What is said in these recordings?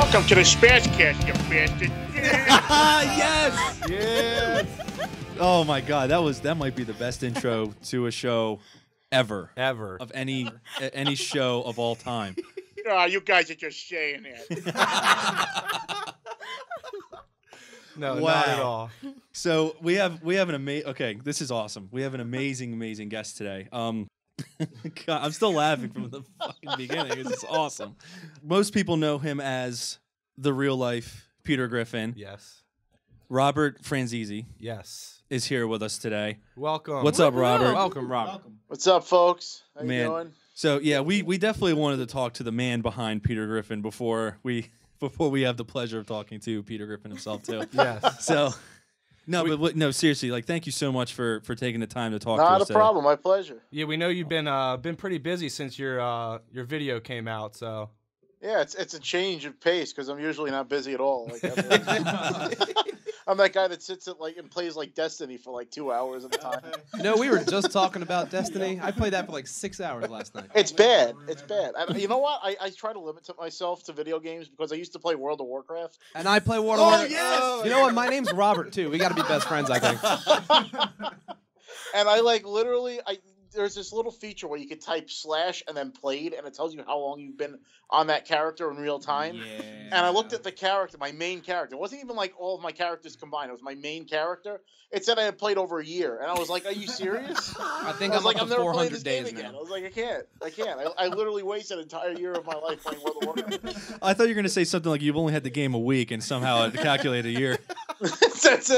Welcome to the SpaZcast, you bastard. Yes! Yes! Oh my God, that might be the best intro to a show ever of any show of all time. Oh, you guys are just saying that. No, Wow. not at all. So we have an amazing. Okay, this is awesome. We have an amazing guest today. God, I'm still laughing from the fucking beginning. It's awesome. Most people know him as the Real Life Peter Griffin. Yes. Robert Franzese Yes. is here with us today. Welcome. What's up, Robert? Welcome, Robert. What's up, folks? How you Man. doing? So yeah, we definitely wanted to talk to the man behind Peter Griffin before we have the pleasure of talking to Peter Griffin himself too. Yes. So no, seriously, like thank you so much for taking the time to talk to Not us a problem. My pleasure. Yeah, we know you've been pretty busy since your video came out, so Yeah, it's a change of pace because I'm usually not busy at all. Like, I'm that guy that sits at and plays Destiny for 2 hours at a time. No, we were just talking about Destiny. I played that for 6 hours last night. It's bad. It's bad. You know what? I try to limit myself to video games because I used to play World of Warcraft. And I play World of Warcraft. Yes! You know what? My name's Robert too. We got to be best friends, I think. And I literally there's this little feature where you could type / and then played, and it tells you how long you've been on that character in real time. Yeah. And I looked at the character, my main character. It wasn't even all of my characters combined. It was my main character. It said I had played over a year, and I was like, "Are you serious?" I think I was I'm up I'm to never 400 playing this days game again. now. I was like, I can't. I literally wasted an entire year of my life playing World of Warcraft. I thought you were gonna say something like you've only had the game a week and somehow it calculated a year. That's it. That's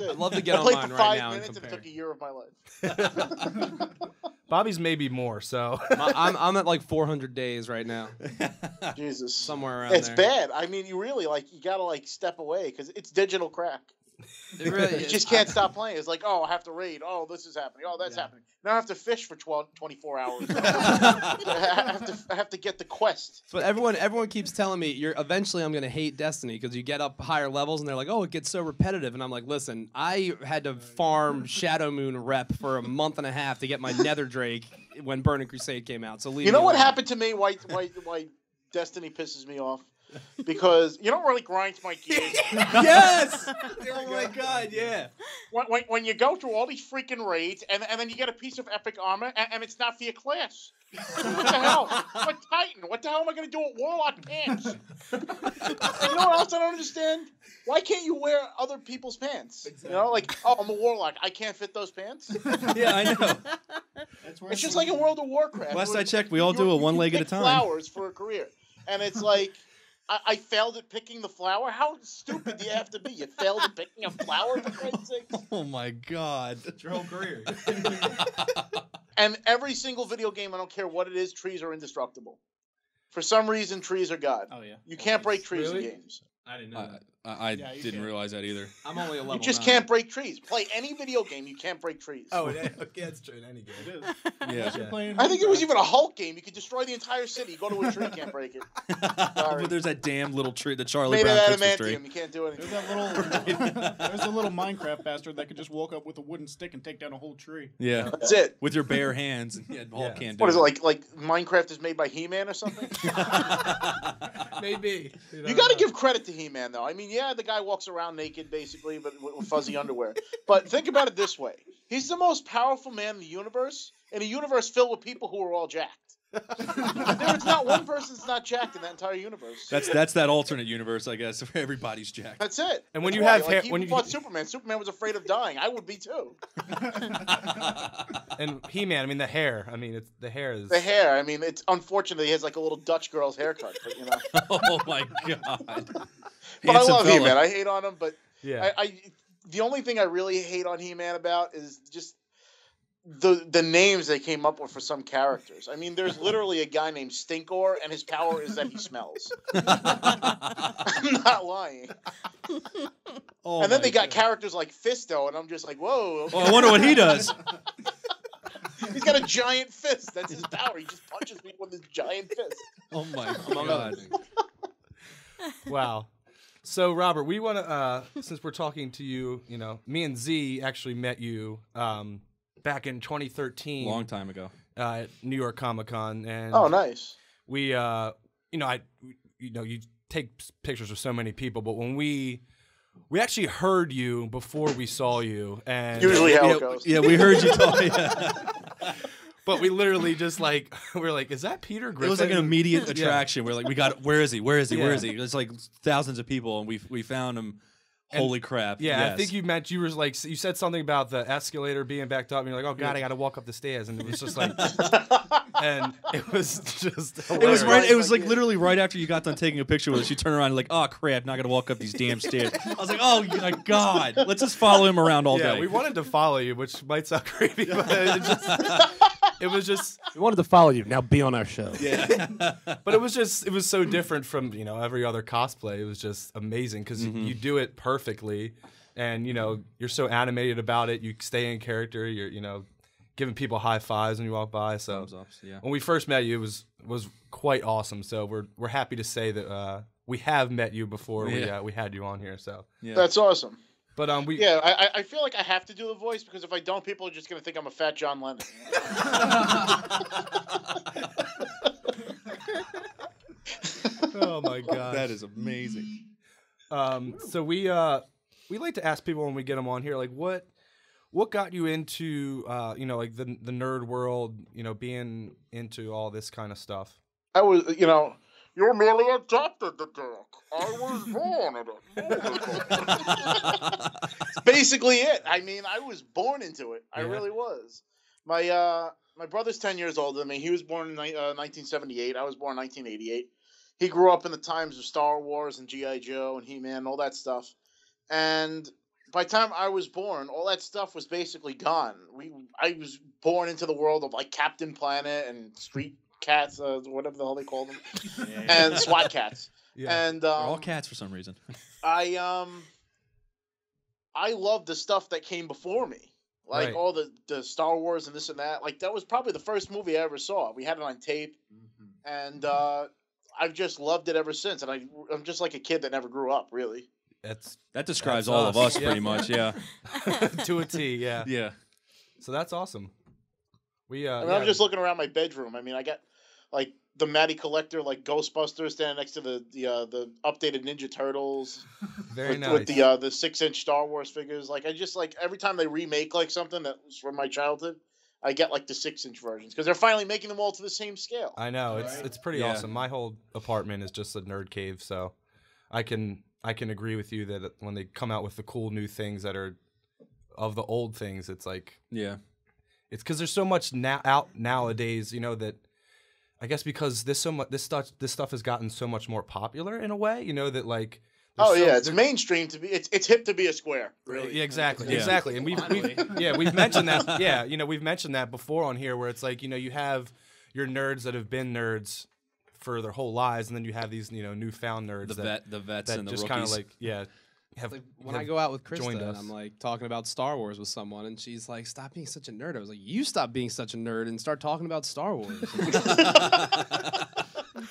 it. I'd love to get I played online for right 5 now and minutes, and it compare. took a year of my life. Bobby's maybe more. So I'm at 400 days right now, Jesus, somewhere around it's there. bad. I mean, you really you gotta step away because it's digital crack. It really You is. just can't stop playing. It's I have to raid. Oh, this is happening. Oh, that's happening. Now I have to fish for 24 hours. I have to get the quest. But everyone keeps telling me eventually I'm gonna hate Destiny because you get up higher levels and they're like, oh, it gets so repetitive, and I'm like, listen, I had to farm Shadow Moon rep for a month and a half to get my Nether Drake when Burning Crusade came out. So leave You know me what alone. happened to me? Why Destiny pisses me off? Because you don't really grind my gears. Yes! Oh my God, yeah. When you go through all these freaking raids and then you get a piece of epic armor and it's not for your class. What the hell? I'm a Titan. What the hell am I going to do with Warlock pants? And you know what else I don't understand? Why can't you wear other people's pants? Exactly. You know, I'm a Warlock. I can't fit those pants. Yeah, I know. It's just like in World of Warcraft. Last I checked, we all do it one leg at a time. Flowers for a career. And it's I failed at picking the flower. How stupid do you have to be? You failed at picking a flower, for Christ's sake? Oh my God. it's your whole career. And every single video game, I don't care what it is, trees are indestructible. For some reason, trees are God. Oh yeah. You can't break trees Really? in games. I didn't know that. I Yeah, you didn't can. realize that either. I'm only a level You just 9. can't break trees. Play any video game, you can't break trees. Okay, that's true in any game. It is. Yeah. Unless you're playing I think it was Minecraft. even a Hulk game. You could destroy the entire city. You go to a tree, can't break it. Sorry. But there's that damn little tree, the Charlie Made Brown of Christmas tree. adamantium. You can't do anything. There's a little Minecraft bastard that could just walk up with a wooden stick and take down a whole tree. Yeah. That's it. With your bare hands. And yeah, Hulk Yeah. can't do What is it, like Minecraft is made by He-Man or something? Maybe. You got to give credit to He-Man, though. I mean, yeah, the guy walks around naked, basically, but with fuzzy underwear. But think about it this way. He's the most powerful man in a universe filled with people who are all jacked. There's not one person that's not jacked in that entire universe. That's that alternate universe, I guess, where everybody's jacked. That's it. And when That's you why, have hair- he when you- fought Superman was afraid of dying. I would be too. And He-Man, I mean the hair. I mean the hair is The hair. I mean, it's unfortunate he has a little Dutch girl's haircut, but you know. Oh my God. But I love He-Man. I hate on him, but Yeah. the only thing I really hate on He-Man about is just the names they came up with for some characters. I mean, there's literally a guy named Stinkor, and his power is that he smells. I'm not lying. Oh And then my they got God. characters like Fisto, and I'm just like, whoa. Okay. Oh, I wonder what he does. He's got a giant fist. That's his power. He just punches people with his giant fist. Oh my Among other God. things. Wow. So Robert, we want to since we're talking to you, me and Z actually met you back in 2013. Long time ago. At New York Comic Con, and Oh, nice. we, you take pictures with so many people, but when we actually heard you before we saw you, and Usually how it goes. Yeah, we heard you talk. Yeah. but we literally just like we're like, is that Peter Griffin? It was like an immediate attraction. We're like, where is he? Where is he? Where is he? It's like thousands of people, and we found him. Holy crap! Yeah, yes. I think you were like, you said something about the escalator being backed up, and you're like, oh god, I got to walk up the stairs, and it was just like, and it was just hilarious. It was right. It was like literally right after you got done taking a picture with us. You turn around and like, oh crap, not gonna walk up these damn stairs. I was like, oh my god, let's just follow him around all day. We wanted to follow you, which might sound creepy, but it was just. We wanted to follow you. Now be on our show. Yeah, but it was so different from every other cosplay. It was just amazing because you do it perfectly, and you're so animated about it. You stay in character. You're giving people high fives when you walk by. So thumbs ups, yeah. When we first met you, it was quite awesome. So we're happy to say that we have met you before we had you on here. So That's awesome. But I feel like I have to do the voice because if I don't, people are just gonna think I'm a fat John Lennon. Oh my god, that is amazing. So we like to ask people when we get them on here, like what got you into like the nerd world, being into all this kind of stuff. I was, you're merely adopted the dick. I was born in it. That's basically it. I mean, I was born into it. I really was. My brother's 10 years older than me. He was born in 1978. I was born in 1988. He grew up in the times of Star Wars and G.I. Joe and He-Man and all that stuff. And by the time I was born, all that stuff was basically gone. I was born into the world of like Captain Planet and Street Cats, whatever the hell they call them, and SWAT Cats. Yeah. And They're all cats for some reason. I loved the stuff that came before me. Like all the Star Wars and this and that. Like that was probably the first movie I ever saw. We had it on tape. And I've just loved it ever since. And I'm just like a kid that never grew up, really. That describes all of us pretty much, yeah. To a T, yeah. Yeah. So that's awesome. I'm just looking around my bedroom. I mean, I got like the Matty Collector, like Ghostbusters, standing next to the updated Ninja Turtles. Very nice. With the 6-inch Star Wars figures. Like I just like every time they remake like something that was from my childhood, I get like the 6-inch versions because they're finally making them all to the same scale. I know it's pretty awesome. My whole apartment is just a nerd cave, so I can agree with you that when they come out with the cool new things that are of the old things, it's like it's because there's so much out nowadays, that I guess because this stuff has gotten so much more popular in a way, that like. It's mainstream to be. It's hip to be a square. Really. Yeah, exactly. And we've mentioned that. Yeah, we've mentioned that before on here, where it's like you have your nerds that have been nerds for their whole lives, and then you have these newfound nerds, the vets that and the just rookies. kind of like Like when I go out with Krista and I'm like talking about Star Wars with someone, and she's like, "Stop being such a nerd." I was like, "You stop being such a nerd and start talking about Star Wars."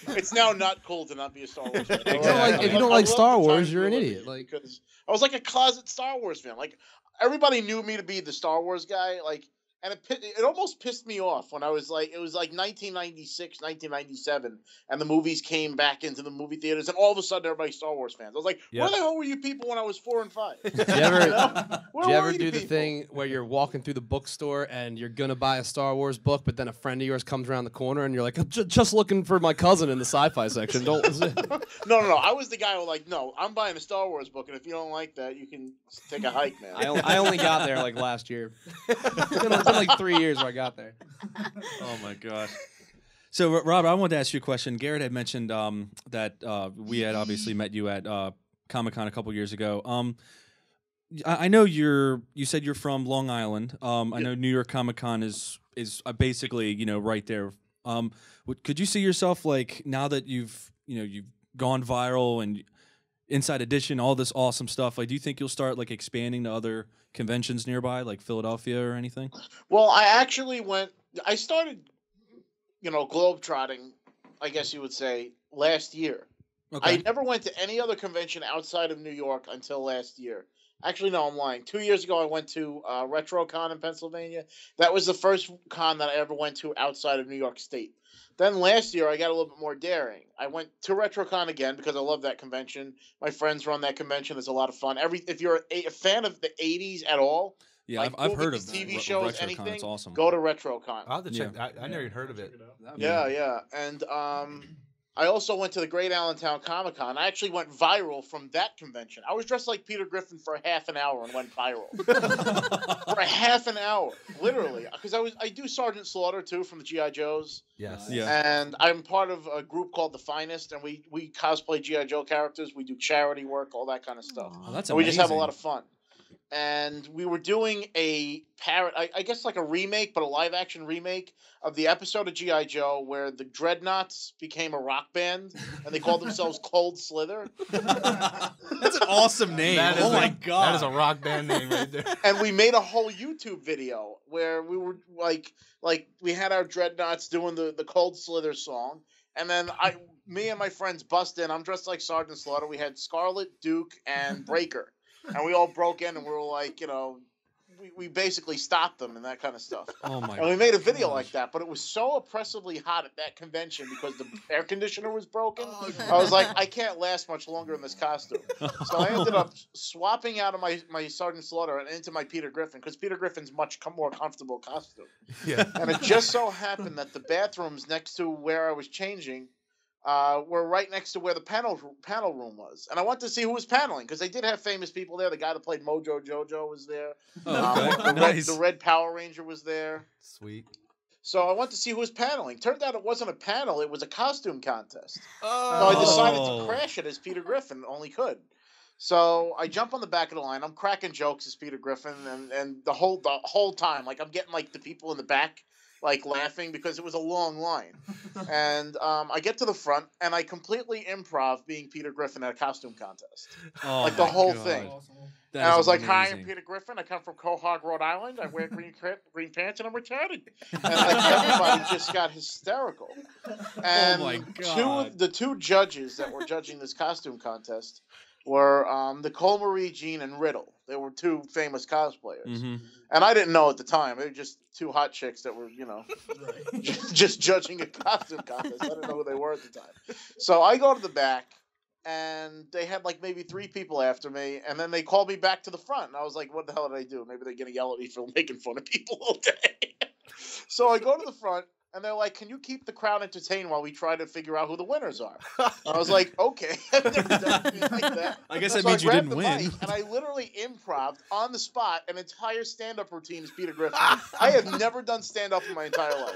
It's now not cool to not be a Star Wars fan. If you don't like Star Wars, you're an idiot. Like, because I was like a closet Star Wars fan. Like everybody knew me to be the Star Wars guy. Like, and it almost pissed me off when I was like, it was like 1996, 1997, and the movies came back into the movie theaters, and all of a sudden everybody's Star Wars fans. I was like, where the hell were you people when I was 4 and 5? Did you ever do the thing where you're walking through the bookstore and you're gonna buy a Star Wars book, but then a friend of yours comes around the corner and you're like, I'm just looking for my cousin in the sci-fi section. Don't. No. I was the guy who like, no, I'm buying a Star Wars book, and if you don't like that, you can take a hike, man. I only got there like last year. It's been like 3 years where I got there. Oh my gosh. So Robert, I wanted to ask you a question. Garrett had mentioned that we had obviously met you at Comic-Con a couple years ago. I know you said you're from Long Island. I know New York Comic-Con is basically right there. Could you see yourself like now that you've gone viral and Inside Edition, all this awesome stuff? Like, do you think you'll start like expanding to other conventions nearby, like Philadelphia or anything? Well, I started, globetrotting, I guess you would say, last year. Okay. I never went to any other convention outside of New York until last year. Actually, no, I'm lying. 2 years ago, I went to RetroCon in Pennsylvania. That was the first con that I ever went to outside of New York State. Then last year, I got a little bit more daring. I went to RetroCon again because I love that convention. My friends run that convention. It's a lot of fun. If you're a fan of the 80s at all, yeah, like I've heard of TV shows, RetroCon. anything, It's awesome. go to RetroCon. I'll have to check. I never even heard of it. Yeah. And I also went to the Great Allentown Comic Con. I actually went viral from that convention. I was dressed like Peter Griffin for half an hour and went viral. For a half an hour, literally. Because I do Sergeant Slaughter, too, from the G.I. Joes. Yes. Yeah. And I'm part of a group called The Finest, and we cosplay G.I. Joe characters. We do charity work, all that kind of stuff. Oh, that's and we just have a amazing. lot of fun. And we were doing a I guess like a remake, but a live-action remake of the episode of G.I. Joe where the Dreadnoughts became a rock band, and they called themselves Cold Slither. That's an awesome name. Oh my god. That is a rock band name right there. And we made a whole YouTube video where we were like we had our Dreadnoughts doing the Cold Slither song, and then me and my friends bust in. I'm dressed like Sergeant Slaughter. We had Scarlet, Duke, and Breaker. And we all broke in, and we were like, we basically stopped them and that kind of stuff. Oh my! And we made a video like that, but it was so oppressively hot at that convention because the air conditioner was broken. I was like, I can't last much longer in this costume. So I ended up swapping out of my Sergeant Slaughter and into my Peter Griffin because Peter Griffin's much more comfortable costume. Yeah. And it just so happened that the bathrooms next to where I was changing were right next to where the panel room was. And I wanted to see who was paneling, because they did have famous people there. The guy that played Mojo Jojo was there. Oh, okay. The Red Power Ranger was there. Sweet. So I wanted to see who was paneling. Turned out it wasn't a panel, it was a costume contest. Oh. So I decided to crash it as Peter Griffin, only could. So I jump on the back of the line. I'm cracking jokes as Peter Griffin, and the whole time, like, I'm getting like the people in the back like laughing because it was a long line. And I get to the front and I completely improv being Peter Griffin at a costume contest. Oh like the my whole God. thing. That And I is was like, "Hi, I'm amazing. Peter Griffin. I come from Quahog, Rhode Island. I wear green pants and I'm retarded." And like everybody just got hysterical. And my God. the two judges that were judging this costume contest were Nicole Marie Jean and Riddle. They were two famous cosplayers. Mm-hmm. And I didn't know at the time. They were just two hot chicks that were, just judging a costume contest. I didn't know who they were at the time. So I go to the back, and they had like maybe 3 people after me, and then they called me back to the front. And I was like, what the hell did I do? Maybe they're going to yell at me for making fun of people all day. So I go to the front, and they're like, "Can you keep the crowd entertained while we try to figure out who the winners are?" And I was like, "Okay." I've never done anything like that. I guess that So means you grabbed didn't the win. mic, and I literally improv'd on the spot an entire stand-up routine as Peter Griffin. I have never done stand-up in my entire life.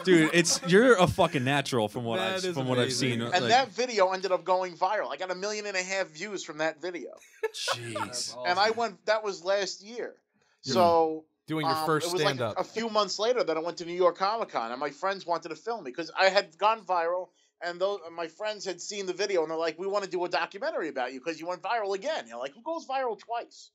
Dude, you're a fucking natural from what That is I've amazing. seen. And that video ended up going viral. I got 1.5 million views from that video. Jeez. And that was last year. So Doing your first it was stand-up. like a few months later that I went to New York Comic Con, and my friends wanted to film me because I had gone viral, and my friends had seen the video, and they're like, "We want to do a documentary about you because you went viral again." You're like, "Who goes viral twice?"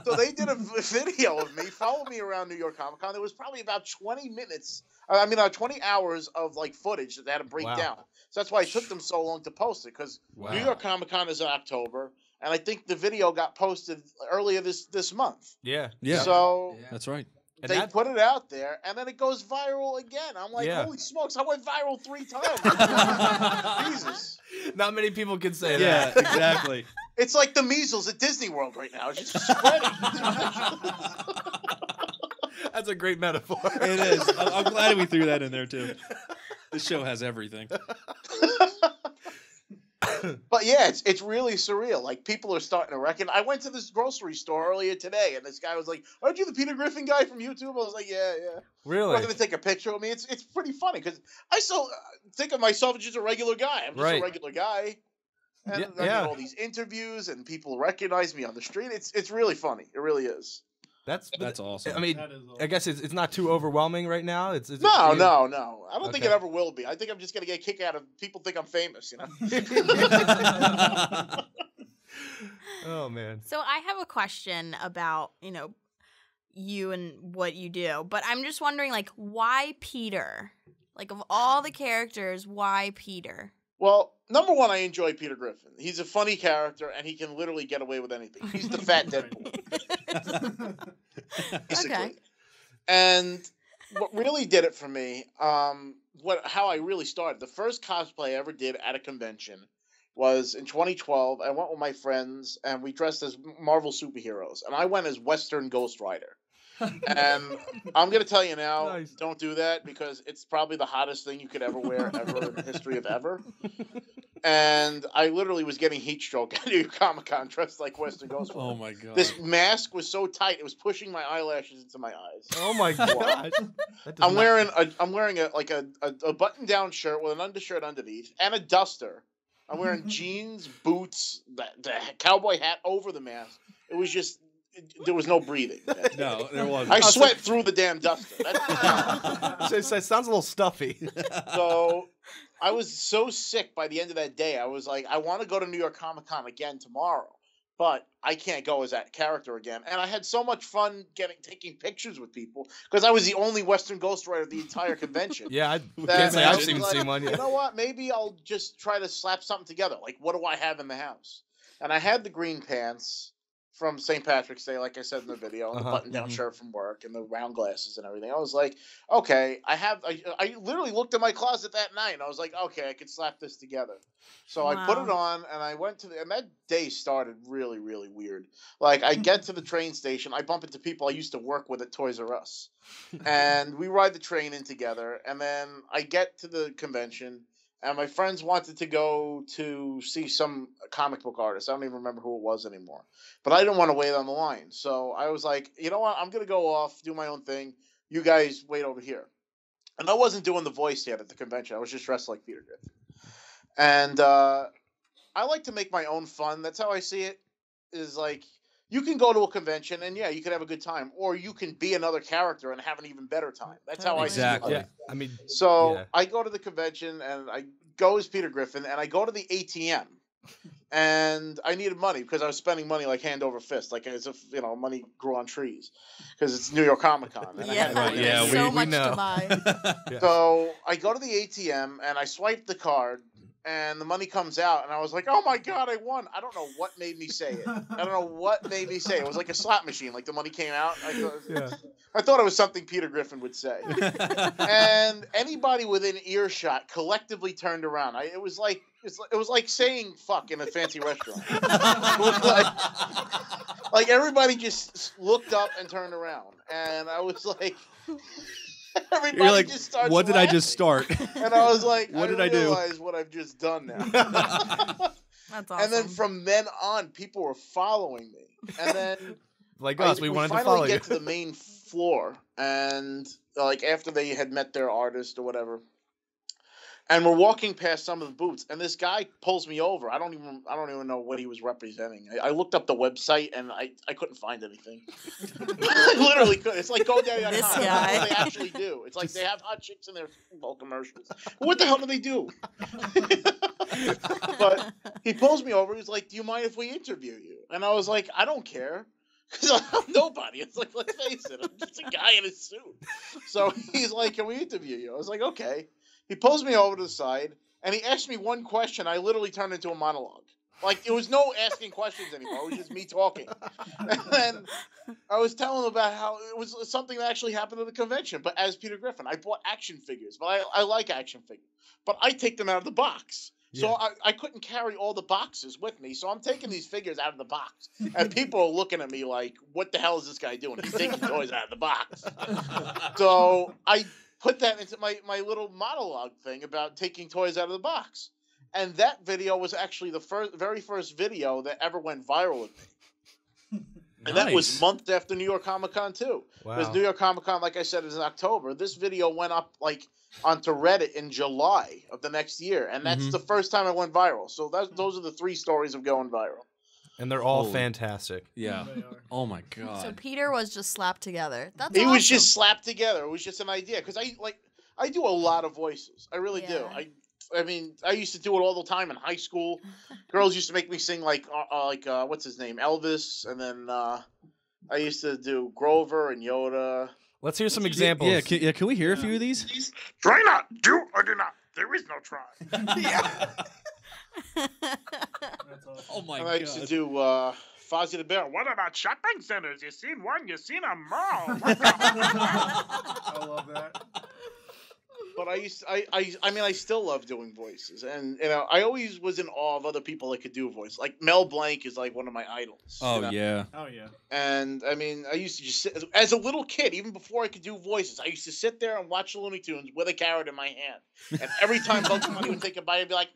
so they did a video of me, followed me around New York Comic Con. There was probably about 20 hours of like footage that they had to break down. So that's why it took them so long to post it, because New York Comic Con is in October. And I think the video got posted earlier this month. Yeah. So That's right. they put it out there, and then it goes viral again. I'm like, holy smokes, I went viral 3 times. Jesus. Not many people can say Yeah, that. exactly. It's like the measles at Disney World right now. It's just spreading. That's a great metaphor. It is. I'm glad we threw that in there, too. This show has everything. But yeah, it's really surreal. Like, people are starting to reckon. I went to this grocery store earlier today, and this guy was like, "Aren't you the Peter Griffin guy from YouTube?" I was like, "Yeah." Really? I'm going to take a picture of me. It's pretty funny because I still think of myself as just a regular guy. I'm just a regular guy. And I get all these interviews, and people recognize me on the street. It's really funny. It really is. That's awesome. I mean, I guess it's not too overwhelming right now. It's No. I don't think it ever will be. I think I'm just going to get a kick out of people think I'm famous, Oh, man. So I have a question about, you and what you do. But I'm just wondering, like, why Peter? Like, of all the characters, why Peter? Well, number one, I enjoy Peter Griffin. He's a funny character, and he can literally get away with anything. He's the fat Deadpool. Basically. Okay. And what really did it for me, how I really started, the first cosplay I ever did at a convention was in 2012. I went with my friends, and we dressed as Marvel superheroes. And I went as Western Ghost Rider. And I'm going to tell you now, nice. Don't do that, because it's probably the hottest thing you could ever wear ever in the history of ever. And I literally was getting heat stroke at New York Comic Con dressed like Western Ghost Rider. Oh my god! This mask was so tight it was pushing my eyelashes into my eyes. Oh my god! I'm wearing a button down shirt with an undershirt underneath and a duster. I'm wearing jeans, boots, the cowboy hat over the mask. It was just. There was no breathing. No, there wasn't. I sweat through the damn duster. It sounds a little stuffy. So I was so sick by the end of that day. I was like, I want to go to New York Comic Con again tomorrow, but I can't go as that character again. And I had so much fun taking pictures with people because I was the only Western Ghost Rider of the entire convention. Yeah, I can't say I've even seen one yet. You know what? Maybe I'll just try to slap something together. Like, what do I have in the house? And I had the green pants from St. Patrick's Day, like I said in the video, and the button-down shirt from work, and the round glasses and everything. I was like, okay, I literally looked at my closet that night, and I was like, okay, I could slap this together. So I put it on, and I went and that day started really, really weird. Like, I get to the train station, I bump into people I used to work with at Toys R Us, and we ride the train in together, and then I get to the convention, and my friends wanted to go to see some comic book artist. I don't even remember who it was anymore. But I didn't want to wait on the line. So I was like, you know what? I'm going to go off, do my own thing. You guys wait over here. And I wasn't doing the voice yet at the convention. I was just dressed like Peter Griffin. And I like to make my own fun. That's how I see it, is like, you can go to a convention and, yeah, you can have a good time. Or you can be another character and have an even better time. That's how I see it. Yeah. I mean, I go to the convention and I go as Peter Griffin and I go to the ATM. And I needed money because I was spending money like hand over fist, like as if money grew on trees, because it's New York Comic Con. So much to buy. So I go to the ATM and I swipe the card, and the money comes out, and I was like, "Oh my god, I won!" I don't know what made me say it. It was like a slot machine. Like the money came out. I thought it was something Peter Griffin would say. And anybody within earshot collectively turned around. It was like saying "fuck" in a fancy restaurant. It was like everybody just looked up and turned around, and I was like. Everybody just starts what did laughing. I just start? And I was like, what did I do? Realize what I've just done now. That's awesome. And then from then on, people were following me. And then we wanted to follow you. We finally get to the main floor, and like after they had met their artist or whatever. And we're walking past some of the booths, and this guy pulls me over. I don't even know what he was representing. I looked up the website, and I couldn't find anything. I literally couldn't. It's like GoDaddy.com. This guy. That's what they actually do. It's like they have hot chicks in their Super Bowl commercials. What the hell do they do? But he pulls me over. He's like, "Do you mind if we interview you?" And I was like, "I don't care." Because I'm nobody. It's like, let's face it, I'm just a guy in a suit. So he's like, "Can we interview you?" I was like, "Okay." He pulls me over to the side, and he asked me one question. I literally turned into a monologue. Like, it was no asking questions anymore. It was just me talking. And then I was telling him about how it was something that actually happened at the convention, but as Peter Griffin. I bought action figures, but I like action figures. But I take them out of the box. Yeah. So I couldn't carry all the boxes with me, so I'm taking these figures out of the box. And people are looking at me like, what the hell is this guy doing? He's taking toys out of the box. So I put that into my little monologue thing about taking toys out of the box. And that video was actually the very first video that ever went viral with me. And that was months after New York Comic Con too. Wow. Because New York Comic Con, like I said, is in October. This video went up like onto Reddit in July of the next year. And that's the first time it went viral. So those are the 3 stories of going viral. And they're all fantastic. Yeah. Oh my god. So Peter was just slapped together. That's He awesome. was just slapped together. It was just an idea. Because I do a lot of voices. I really do. I mean, I used to do it all the time in high school. Girls used to make me sing like what's his name, Elvis, and then I used to do Grover and Yoda. Let's hear some examples. Yeah, can we hear a few of these? Try not, do or do not. There is no try. Oh my and god! I used to do Fozzie the Bear. What about shopping centers? You seen one? You seen a mall? I love that. But I mean, I still love doing voices, and I always was in awe of other people that could do a voice. Like Mel Blanc is like one of my idols. Oh yeah. Oh yeah. And I mean, I used to just sit as a little kid, even before I could do voices. I used to sit there and watch the Looney Tunes with a carrot in my hand, and every time Bugs Bunny would take a bite, I'd be like,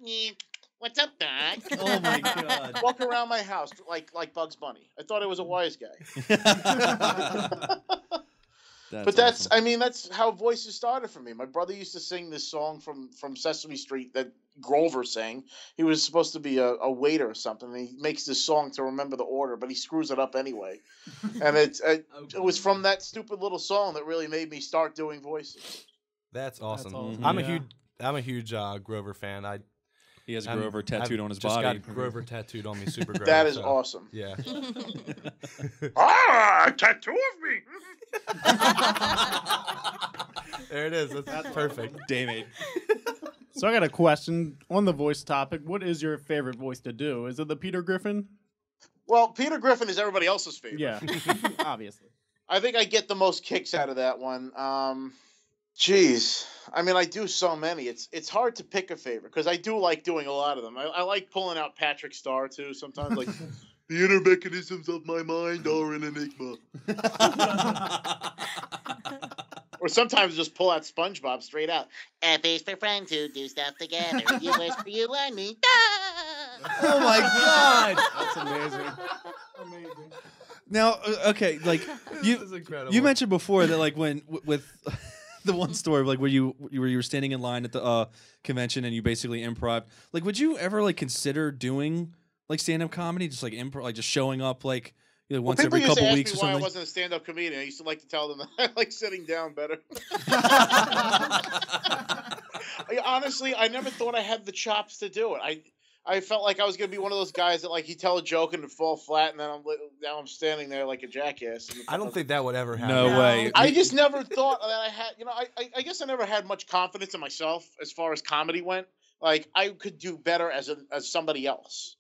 "What's up, Doc?" Oh my god. Walk around my house like Bugs Bunny. I thought I was a wise guy. But that's awesome. I mean, that's how voices started for me. My brother used to sing this song from Sesame Street that Grover sang. He was supposed to be a waiter or something. And he makes this song to remember the order, but he screws it up anyway. And it was from that stupid little song that really made me start doing voices. That's awesome. That's awesome. I'm a huge Grover fan. He has Grover tattooed on his just body. Got Grover tattooed on me, super Grover. That is awesome. Yeah. A tattoo of me. There it is. That's perfect. Daymate. So I got a question on the voice topic. What is your favorite voice to do? Is it the Peter Griffin? Well, Peter Griffin is everybody else's favorite. Yeah, obviously. I think I get the most kicks out of that one. Jeez, I mean, I do so many. It's hard to pick a favorite because I do like doing a lot of them. I like pulling out Patrick Star too sometimes. Like the inner mechanisms of my mind are an enigma. Or sometimes just pull out SpongeBob straight out. F is for friends who do stuff together. You whisper, you and me. Oh my god. That's amazing. Amazing. Now, okay, like This is incredible. you mentioned before that like when with the one story like where you were standing in line at the convention and you basically improv. Like, would you ever like consider doing like stand-up comedy, just like improv, like just showing up like once every couple weeks or Why something? I wasn't a stand-up comedian. I used to like to tell them that I like sitting down better. Honestly, I never thought I had the chops to do it. I felt like I was gonna be one of those guys that like he'd tell a joke and it'd fall flat, and then I'm standing there like a jackass. I don't think that would ever happen. No way. I just never thought that I had. I guess I never had much confidence in myself as far as comedy went. Like I could do better as somebody else.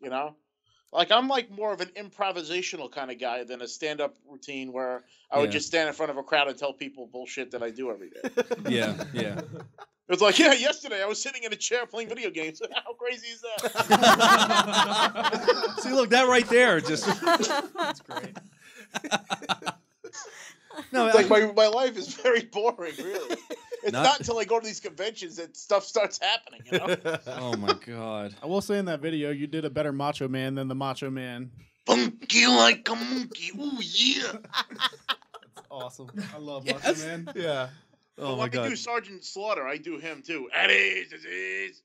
Like I'm like more of an improvisational kind of guy than a stand-up routine where I would just stand in front of a crowd and tell people bullshit that I do every day. Yeah. It's like, yesterday I was sitting in a chair playing video games. How crazy is that? See, look, that right there just That's great. no. It's like my life is very boring, really. It's not until I go to these conventions that stuff starts happening, Oh my god. I will say in that video, you did a better Macho Man than the Macho Man. Funky like a monkey, ooh yeah. That's awesome. I love Macho Man. Yeah. Oh my When I god. do Sergeant Slaughter, I do him too. It is.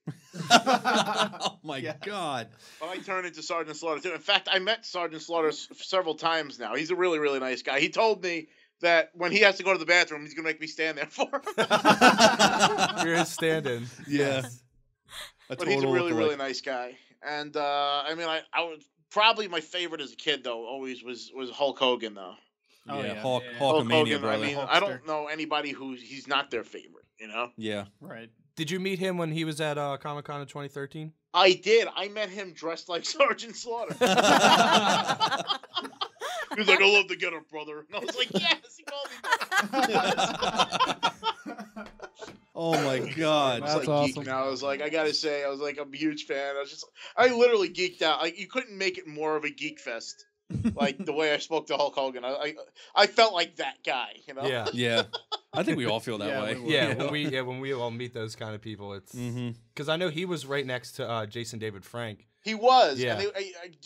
Oh my god. Well, I turn into Sergeant Slaughter too. In fact, I met Sergeant Slaughter several times now. He's a really, really nice guy. He told me that when he has to go to the bathroom, he's gonna make me stand there for him. You're his stand-in. Yeah. But he's a really, really nice guy. And I mean, I was probably my favorite as a kid though. Always was Hulk Hogan though. Oh, yeah, yeah. Hulk Hulk Hulkamania, Hogan. brother. I mean, I don't know anybody who he's not their favorite. Yeah. Right. Did you meet him when he was at Comic-Con in 2013? I did. I met him dressed like Sergeant Slaughter. He was like, "I love to get up, brother." And I was like, "Yes." He called me. Oh my god. I was That's like awesome. geeking out. I was like, I gotta say, I'm a huge fan. I literally geeked out. Like you couldn't make it more of a geek fest. Like the way I spoke to Hulk Hogan, I felt like that guy. Yeah. Yeah. I think we all feel that Yeah, way. we will. Yeah, when we all meet those kind of people, it's because I know he was right next to Jason David Frank. He was. Yeah. And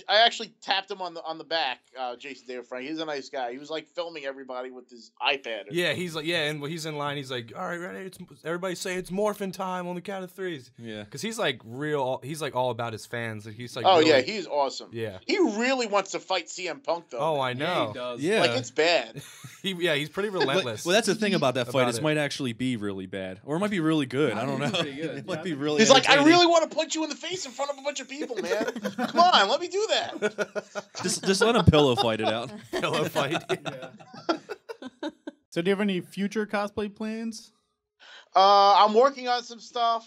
I actually tapped him on the back. Jason David Frank. He's a nice guy. He was like filming everybody with his iPad. Yeah, he's like, and when he's in line, he's like, "All right, ready? Everybody say it's morphin time on the count of threes." Yeah. Because he's like he's like all about his fans. Like, he's like, Oh really, yeah, he's awesome. yeah. He really wants to fight CM Punk though. Oh, I Yeah, know. he does. Yeah. Like it's bad. He's pretty relentless. Well, that's the thing about that fight. About It it. might actually be really bad, or it might be really good. I don't know. pretty good. It might be really. He's like, I entertaining. really want to punch you in the face in front of a bunch of people, man. Come on, let me do that. just let him pillow fight it out. pillow fight. So do you have any future cosplay plans? I'm working on some stuff.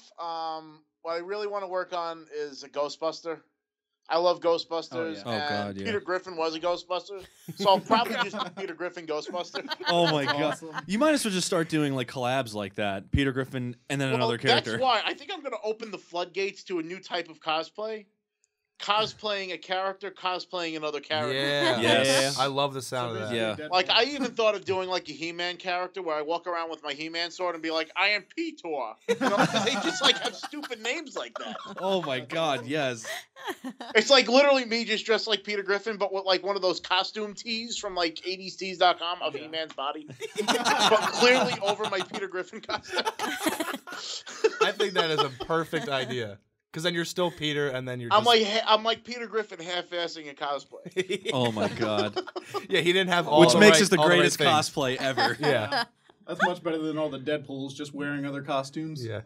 what I really want to work on is a Ghostbuster. I love Ghostbusters. Oh, yeah. and God, yeah. Peter Griffin was a Ghostbuster, so I'll probably just be Peter Griffin Ghostbuster. Oh my god! Awesome. You might as well just start doing like collabs like that. Peter Griffin and then another character. That's why I think I'm going to open the floodgates to a new type of cosplay. Cosplaying a character, cosplaying another character. Yeah. Yes. I love the sound of that. Yeah. Like, I even thought of doing, like, a He-Man character where I walk around with my He-Man sword and be like, I am Peter. You know, 'cause they just, like, have stupid names like that. Oh my god! Yes. It's, like, literally me just dressed like Peter Griffin, but with, like, one of those costume tees from, like, 80stees.com of He-Man's body. But clearly over my Peter Griffin costume. I think that is a perfect idea. Because then you're still Peter, and then you're just... I'm like Peter Griffin half-assing a cosplay. Oh my god! Yeah, he didn't have all Which the makes right, us the all right greatest things. cosplay ever. Yeah. That's much better than all the Deadpools just wearing other costumes. Yeah.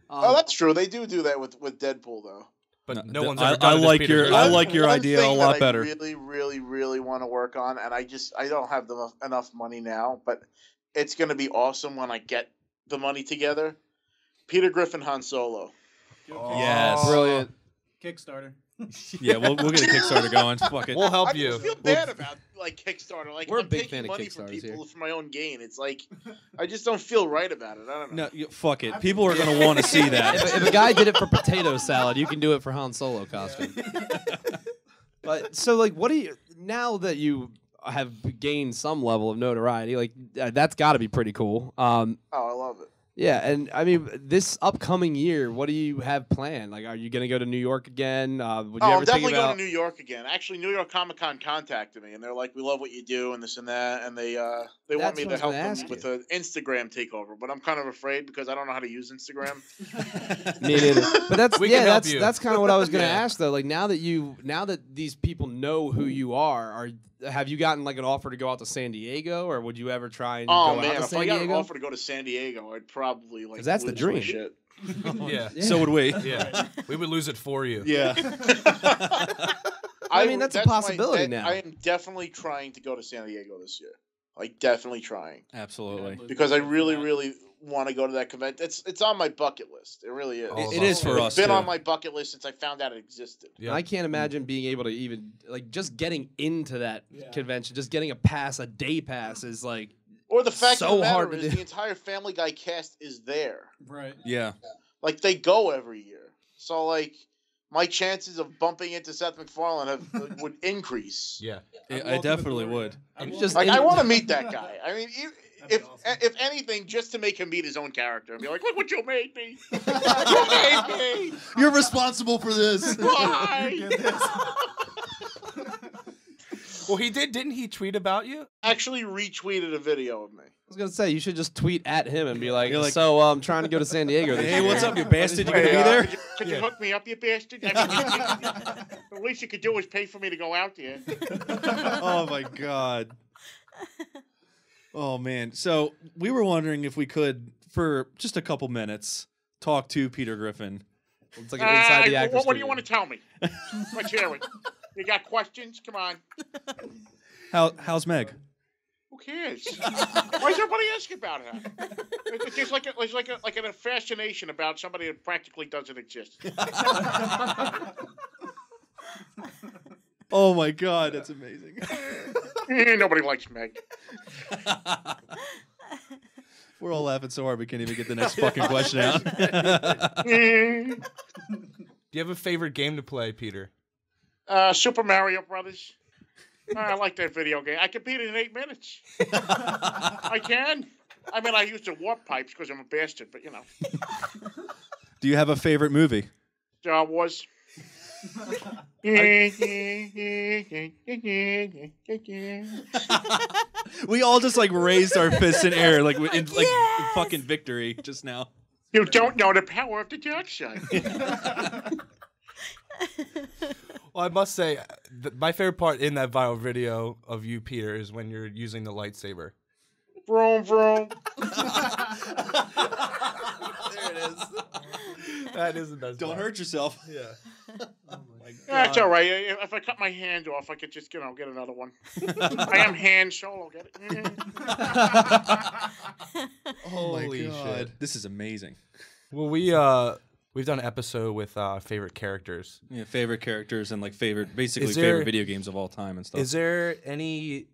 Oh, that's true. They do that with Deadpool, though. But No, no one's I- ever done I it as like Peter your- Griffin. I like your One idea a thing lot that better. I really, really, really want to work on, and I don't have enough money now, but it's going to be awesome when I get the money together. Peter Griffin Han Solo. Yes. Brilliant. Kickstarter. Yeah, we'll get a Kickstarter going. Fuck it. We'll help I you. feel bad about like Kickstarter. Like We're a I'm big taking fan of money from Kickstarters people here. for my own gain. It's like I just don't feel right about it. I don't know. No, fuck it. People are gonna want to see that. If a guy did it for potato salad, you can do it for Han Solo costume. But so, like, what do you now that you have gained some level of notoriety? Like, that's got to be pretty cool. Oh, I love it. Yeah, and I mean, this upcoming year, what do you have planned? Like, are you gonna go to New York again? Would you Oh, ever I'm think definitely about? going to New York again. Actually, New York Comic Con contacted me, and they're like, "We love what you do, and this and that," and they want That's me what I to was help gonna them ask with you. an Instagram takeover. But I'm kind of afraid because I don't know how to use Instagram. Me neither. But that's We can help that's you. that's kind of what I was gonna Yeah. ask though. Like now that these people know who you are have you gotten like an offer to go out to San Diego, or would you ever try and Oh go out man, to if San I got an Diego? offer to go to San Diego, I'd probably like 'Cause that's the lose my dream. Shit. Yeah. So would we. Yeah. We would lose it for you. Yeah. I mean, that's a possibility now. I am definitely trying to go to San Diego this year. Like definitely trying Absolutely. because I really, really want to go to that convention. It's on my bucket list. It really is. All of It is for It's us. been too. on my bucket list since I found out it existed. Yeah. I can't imagine being able to even like just getting into that Yeah. convention, just getting a day pass is like Or the fact So of the matter hard to is do. the entire Family Guy cast is there. Right. Yeah. Like they go every year. So like my chances of bumping into Seth MacFarlane would increase. Yeah. I definitely would. just Like in- I want to meet that guy. I mean, That'd be awesome. if anything, just to make him meet his own character and be like, "Look what you made me! You made me! You're responsible for this. Why?" Get this. Well, he did. Didn't he tweet about you? Actually, retweeted a video of me. I was gonna say you should just tweet at him and be like, You're like- "So I'm trying to go to San Diego." This Hey, year. what's up, you bastard? You gonna Hey, be there? Could you Yeah. hook me up, you bastard? I mean, the least you could do is pay for me to go out there. Oh my god. Oh man. So we were wondering if we could, for just a couple minutes, talk to Peter Griffin. It's like an inside the actors. What do you want to tell me? Let's hear it. You got questions? Come on. How's Meg? Who cares? Why is everybody asking about her? There's like a fascination about somebody that practically doesn't exist. Oh my god, that's amazing. Nobody likes Meg. We're all laughing so hard we can't even get the next fucking question out. Do you have a favorite game to play, Peter? Super Mario Brothers. I like that video game. I can beat it in 8 minutes. I can. I mean, I use the warp pipes because I'm a bastard, but you know. Do you have a favorite movie? Star Wars. We all just like raised our fists in air, like in like Yes! fucking victory just now. You don't know the power of the dark side. Well, I must say, my favorite part in that viral video of you, Peter, is when you're using the lightsaber. Vroom, vroom. There it is. That is the best. Don't part. hurt yourself. Yeah. That's all right. If I cut my hand off, I could just, get another one. I am Han Solo. Get it? Oh my Holy god. shit. This is amazing. Well, We've done an episode with favorite characters. Yeah, favorite characters and like favorite favorite video games of all time and stuff. Is there any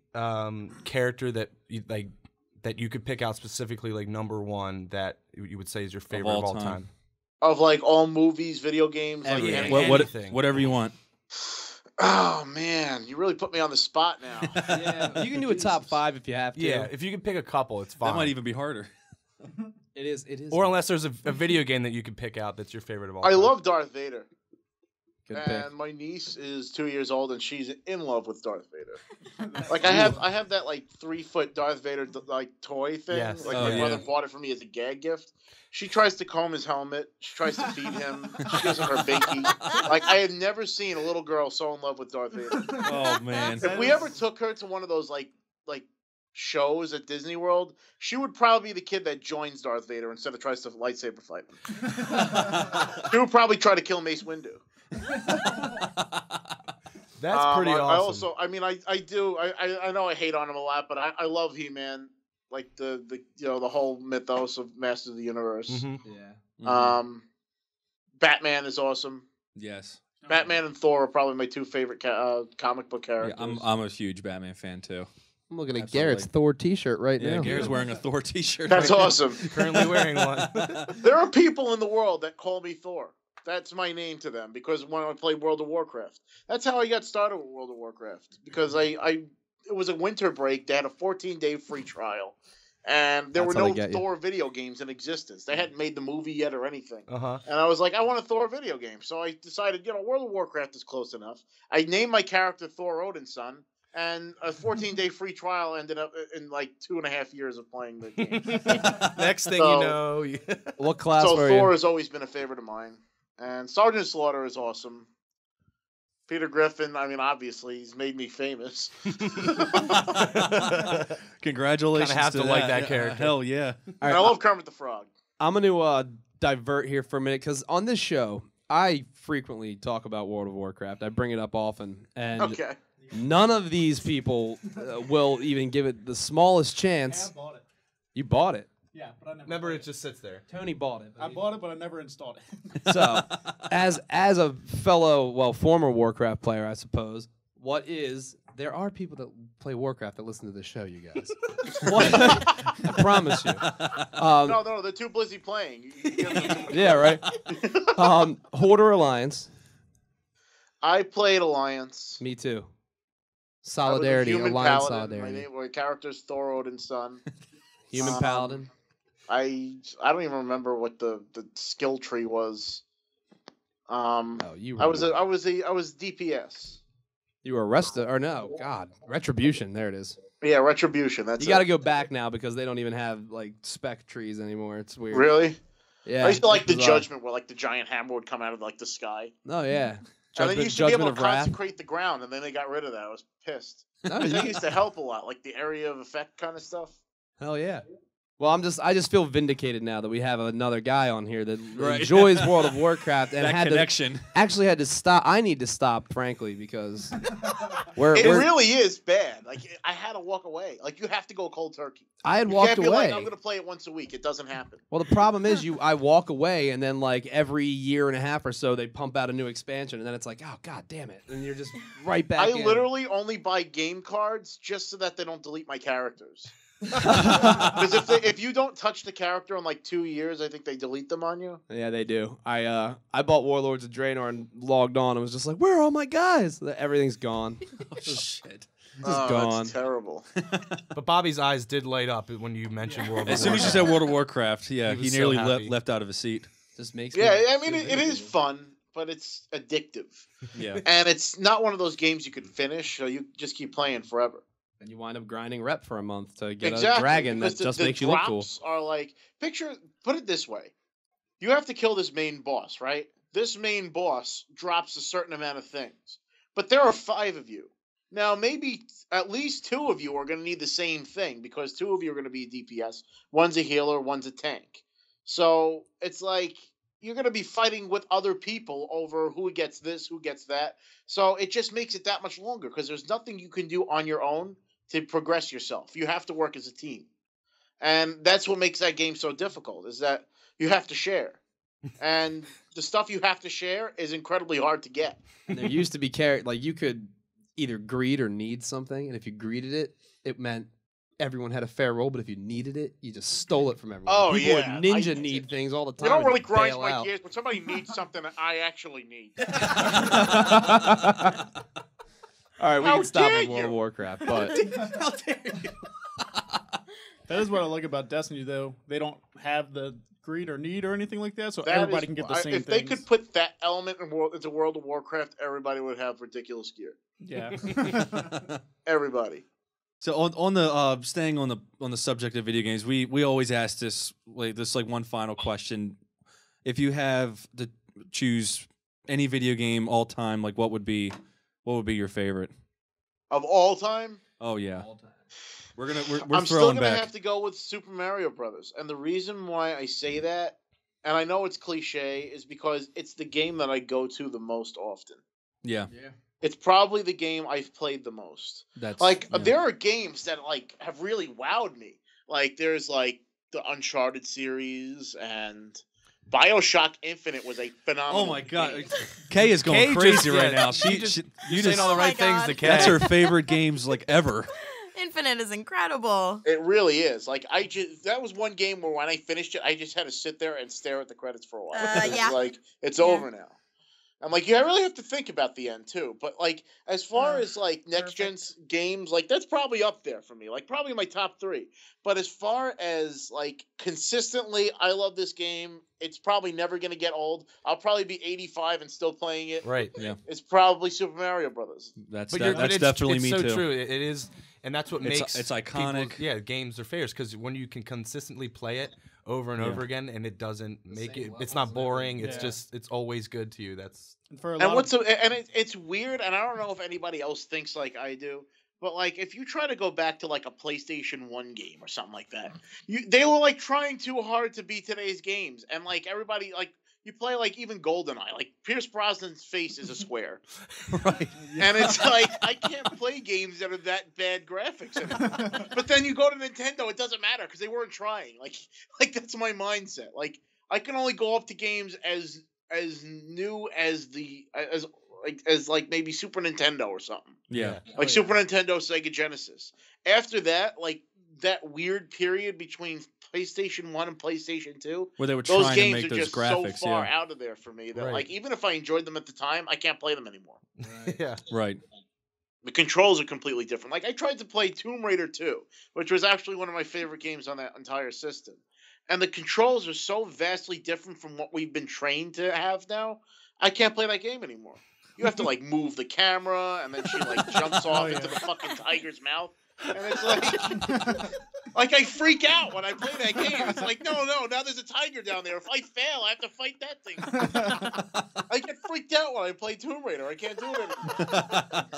character that you like that you could pick out specifically, like number one, that you would say is your favorite of all time? Of like all movies, video games, like anything. Whatever you want. Oh man, you really put me on the spot now. Yeah, you can do a top 5 if you have to. Yeah, if you can pick a couple, it's fine. That might even be harder. It is. Or unless there's a video game that you can pick out that's your favorite of all time. I love Darth Vader. Good and pick. my niece is 2 years old, and she's in love with Darth Vader. Like I have that like 3-foot Darth Vader like toy thing. Yes. Like my brother bought it for me as a gag gift. She tries to comb his helmet. She tries to feed him. She gives him her binky. Like I have never seen a little girl so in love with Darth Vader. Oh man! If we ever took her to one of those like shows at Disney World, she would probably be the kid that joins Darth Vader instead of tries to lightsaber fight him. She would probably try to kill Mace Windu. That's pretty awesome. I know I hate on him a lot, but I love He-Man, like the whole mythos of Master of the Universe. Mm-hmm. Yeah. Batman is awesome. Yes. Batman and Thor are probably my 2 favorite comic book characters. Yeah, I'm a huge Batman fan too. I'm looking at Absolutely. Garrett's Thor T-shirt right Yeah, now. Garrett's wearing a Thor T-shirt. That's right awesome. Currently wearing one. There are people in the world that call me Thor. That's my name to them because when I played World of Warcraft, that's how I got started with World of Warcraft. Because it was a winter break. They had a 14-day free trial, and there were no Thor video games in existence. They hadn't made the movie yet or anything. Uh-huh. And I was like, I want a Thor video game. So I decided, World of Warcraft is close enough. I named my character Thor Odin's son. And a 14-day free trial ended up in like 2.5 years of playing the game. Next thing you know, what class so were Thor you? has always been a favorite of mine, and Sergeant Slaughter is awesome. Peter Griffin, I mean, obviously, he's made me famous. Congratulations! Kinda have to like that character. Hell yeah! And I love Kermit the Frog. I'm going to divert here for a minute because on this show, I frequently talk about World of Warcraft. I bring it up often, and Okay. none of these people will even give it the smallest chance. I bought it. You bought it. Yeah, but I never. remember played it just sits there. Tony bought it. I bought it, but I never installed it. So, as a fellow, former Warcraft player, I suppose, there are people that play Warcraft that listen to this show, you guys. I promise you. No, they're too busy playing. Yeah, right. Horde or Alliance? I played Alliance. Me too. I was a Solidarity, human Alliance paladin. solidarity. My character's Thor Odin's son. Human paladin. I don't even remember what the skill tree was. You I was DPS. You were arrested, or no? God, Retribution. There it is. Yeah, Retribution. That's You got to go back now because they don't even have like spec trees anymore. It's weird. Really? Yeah. I used to like the it's bizarre. Judgment, where like the giant hammer would come out of like the sky. Oh yeah. And then you used to be able to of Wrath. consecrate the ground, and then they got rid of that. I was pissed. Oh, That yeah. used to help a lot, like the area of effect kind of stuff. Hell yeah. Well, I just feel vindicated now that we have another guy on here that Right. enjoys World of Warcraft and That had connection. actually had to stop. I need to stop, frankly, because It we're really is bad. Like I had to walk away. Like you have to go cold turkey. I had You walked can't be away. like, I'm gonna play it once a week. It doesn't happen. Well, the problem is I walk away and then like every year and a half or so they pump out a new expansion and then it's like, oh god damn it, and you're just right back. I in. literally only buy game cards just so that they don't delete my characters. Because if you don't touch the character in like 2 years, I think they delete them on you. Yeah, they do. I bought Warlords of Draenor and logged on and was just like, where are all my guys? Everything's gone. Oh shit! Oh, gone. that's terrible. But Bobby's eyes did light up when you mentioned World of As soon as you said World of Warcraft, yeah, He he was so nearly happy. left out of his seat. Just makes Yeah, me I mean it is fun, but it's addictive, Yeah. and it's not one of those games you can finish, so you just keep playing forever. And you wind up grinding rep for a month to get Exactly, a dragon that because just the makes you look cool. drops are like put it this way: you have to kill this main boss, right? This main boss drops a certain amount of things, but there are 5 of you. Now, maybe at least 2 of you are going to need the same thing because 2 of you are going to be DPS. One's a healer, one's a tank. So it's like you're going to be fighting with other people over who gets this, who gets that. So it just makes it that much longer because there's nothing you can do on your own to progress yourself. You have to work as a team. And that's what makes that game so difficult, is that you have to share. and the stuff you have to share is incredibly hard to get. And there used to be like you could either greed or need something, and if you greeted it, it meant everyone had a fair roll. But if you needed it, you just stole it from everyone. Oh, People yeah. would ninja need things all the time. You don't and really grind bail my out. gears, but somebody needs something that I actually need. All right, we How can stop dare with World you? of Warcraft, but How dare you? That is what I like about Destiny, though. They don't have the greed or need or anything like that, so That everybody is- can get the same If things. they could put that element into World of Warcraft, everybody would have ridiculous gear. Yeah. Everybody. So on the staying on the subject of video games, we always ask this one final question: if you have to choose any video game all time, like what would be your favorite? Of all time? Oh yeah, we're I'm still throwing gonna back. have to go with Super Mario Brothers, and the reason why I say that, and I know it's cliche, is because it's the game that I go to the most often. Yeah, It's probably the game I've played the most. that's There are games that have really wowed me. Like there's like the Uncharted series and BioShock Infinite was a phenomenal. Oh my god, game. Kay is going Kay crazy just- right yeah, now. you You saying all the Oh my right things God. to Kay. that's her favorite games like ever. Infinite is incredible. It really is. Like that was one game where when I finished it, I just had to sit there and stare at the credits for a while. It's Yeah. like it's Yeah. over now. I'm like, I really have to think about the end too. But like, as far as like next gen games, like that's probably up there for me. Like probably my top 3. But as far as like consistently, I love this game. It's probably never gonna get old. I'll probably be 85 and still playing it. Right. Yeah, It's probably Super Mario Brothers. that's But that's it's, definitely it's me so too. true. It is, and that's what It's- makes it's iconic. people's- games are favorites because when you can consistently play it over and Yeah. over again, and it doesn't make it. It's not boring. It's Yeah. just it's always good to you. That's And for a And lot of, it's weird, and I don't know if anybody else thinks like I do, but like if you try to go back to like a PlayStation 1 game or something like that, they were like trying too hard to beat today's games, and like everybody like you play like even GoldenEye, like Pierce Brosnan's face is a square, Right. and it's like I can't play games that are that bad graphics anymore. But then you go to Nintendo, it doesn't matter because they weren't trying. Like that's my mindset. Like I can only go up to games as new as as like maybe Super Nintendo or something. Yeah. Like Super Nintendo, Sega Genesis. After that, like that weird period between PlayStation 1 and PlayStation 2, Where they were those trying to games make are those just graphics. so far Yeah. out of there for me that Right. like even if I enjoyed them at the time, I can't play them anymore. yeah. Right. The controls are completely different. Like I tried to play Tomb Raider 2, which was actually one of my favorite games on that entire system. And the controls are so vastly different from what we've been trained to have now. I can't play that game anymore. You have to like move the camera, and then she like jumps off into the fucking tiger's mouth, and it's like I freak out when I play that game. It's like no, now there's a tiger down there. If I fail, I have to fight that thing. I get freaked out when I play Tomb Raider. I can't do it anymore.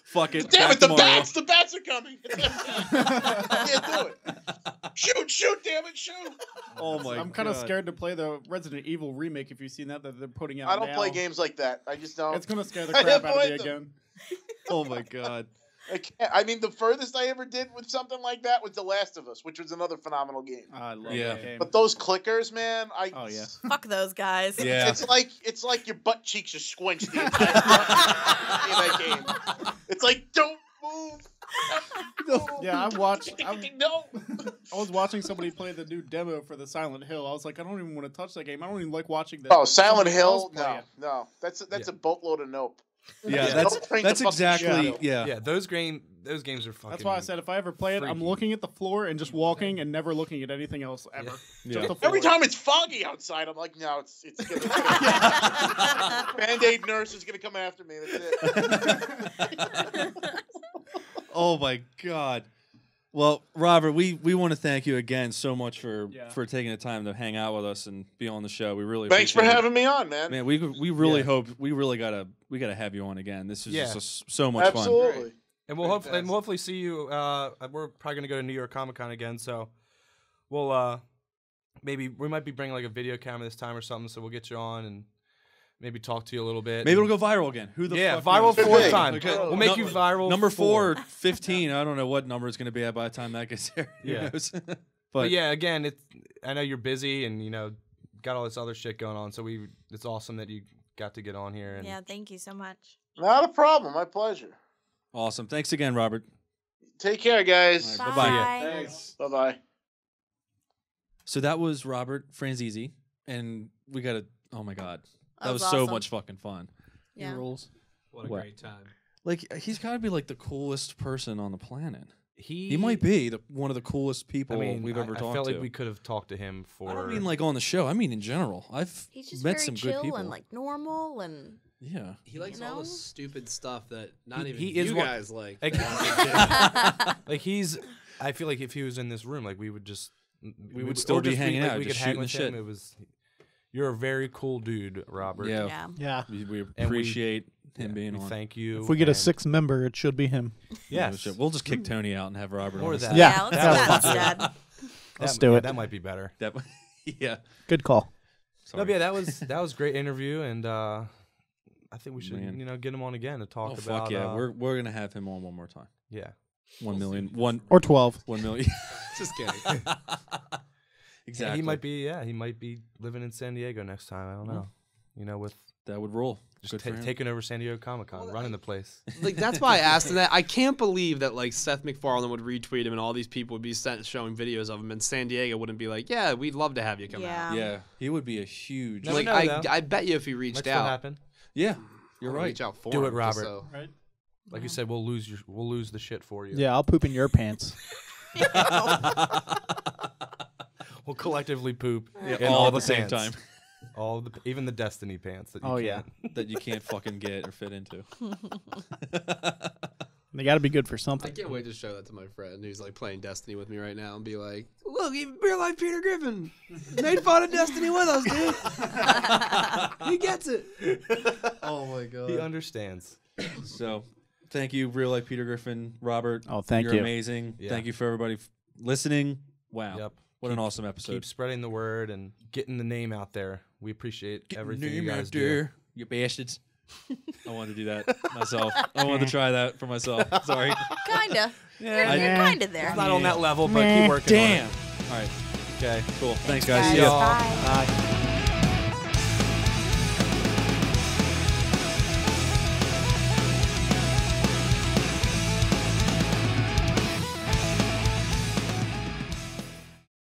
Fuck it. Damn back it, the tomorrow. bats! The bats are coming! I can't do it. Shoot, damn it, shoot! Oh my god. I'm kind of scared to play the Resident Evil remake if you've seen that they're putting out I don't now. play games like that. I just don't. It's going to scare the I crap out of avoid me them. again. Oh my god. I can't. I mean, the furthest I ever did with something like that was The Last of Us, which was another phenomenal game. I love Yeah. that game. But those clickers, man, Oh, yeah. Fuck those guys. Yeah. It's like your butt cheeks are squenched the entire time in that game. It's like don't move. Yeah, I No. was watching somebody play the new demo for the Silent Hill. I was like, I don't even want to touch that game. I don't even like watching that. Oh, Silent somebody else Hill? play No. it. That's a boatload of nope. Yeah, Yeah. that's Don't train that's the fucking exactly shadow. yeah. Yeah, those games are fucking. That's why I said if I ever play it, I'm freaky. looking at the floor and just walking and never looking at anything else ever. Yeah. Just the floor. Every time it's foggy outside, I'm like, no, it's gonna Band-Aid nurse is gonna come after me. That's it. Oh my god. Well, Robert, we want to thank you again so much for taking the time to hang out with us and be on the show. We really Thanks for appreciate it. having me on, man. Man, we really hope we gotta have you on again. This is just so much fun. Absolutely. And we'll hopefully see you. We're probably gonna go to New York Comic Con again, so we'll maybe we might be bringing like a video camera this time or something. So we'll get you on and maybe talk to you a little bit. Maybe it'll go viral again. Who the fuck viral knows? fourth Hey, time. okay. We'll make you viral. Number 4 or 15. I don't know what number it's going to be at by the time that gets here. Who Yeah. knows? But yeah, again, I know you're busy and got all this other shit going on. So it's awesome that you got to get on here. And Yeah, thank you so much. Not a problem. My pleasure. Awesome. Thanks again, Robert. Take care, guys. All right, Bye. bye-bye. Thanks. Bye-bye. So that was Robert Franzese, and we got to, oh my God. That was so awesome. much fucking fun. Yeah. Rules. What a What? great time. Like, he's got to be like the coolest person on the planet. he He might be one of the coolest I people mean, we've ever I talked felt to. like we could have talked to him for. I don't mean like on the show. I mean in general. I've He's just met very some chill good people. and like normal and Yeah. He likes You all know? the stupid stuff that not He- even he you is one- guys like. Like, like I feel like if he was in this room, like we would just we would still or be just hanging like, out, we just could hang shooting with the him. shit. It was. You're a very cool dude, Robert. Yeah. yeah. Yeah. We we- appreciate him being We on. thank you. If we get a and- 6th member, it should be him. Yeah, yes, we'll just kick Tony out and have Robert Or on. that. Yeah. let's do that instead. Let's do it. That might be better. That, yeah. Good call. No, but yeah, that was a great interview, and I think we should Man. get him on again to talk Oh, about. fuck yeah. We're going to have him on one more time. yeah. 1 million. One. Or 12. 1 million. Just kidding. Exactly. Yeah, he might be living in San Diego next time. I don't know. You know, with That would roll. just Good for him. taking over San Diego Comic-Con, running the place. Like that's why I asked him that. I can't believe that like Seth MacFarlane would retweet him and all these people would be showing videos of him, and San Diego wouldn't be like, "Yeah, we'd love to have you come Yeah. out." Yeah, he would be a huge. Never Like know, though. I bet you if he reached Might still out, happen. Yeah, you're I'll right. Reach out for Do him, it, just Robert. so- Right? Like you said, we'll lose the shit for you. Yeah, I'll poop in your pants. We'll collectively poop in all all at the the same pants. time All the even the Destiny pants that you Oh, can't. yeah. that you can't fucking get or fit into. They got to be good for I something. can't wait to show that to my friend who's like playing Destiny with me right now and be like, "Look, even Real Life Peter Griffin made fun of Destiny with us, dude. He gets it." Oh my god. He understands. So, thank you, Real Life Peter Griffin, Robert. Oh, thank You're you. amazing. Yeah. Thank you for everybody listening. Wow. Yep. What an awesome episode. Keep spreading the word and getting the name out there. We appreciate Get everything name you out guys do. there, you bastards. I wanted to do that myself. I wanted to try that for myself. Sorry. Kinda. Yeah, You're kinda there. It's not on that level, but Meh. keep working Damn. on it. All right. Okay. Cool. Thanks, Guys, guys. See ya. y'all. bye. Bye.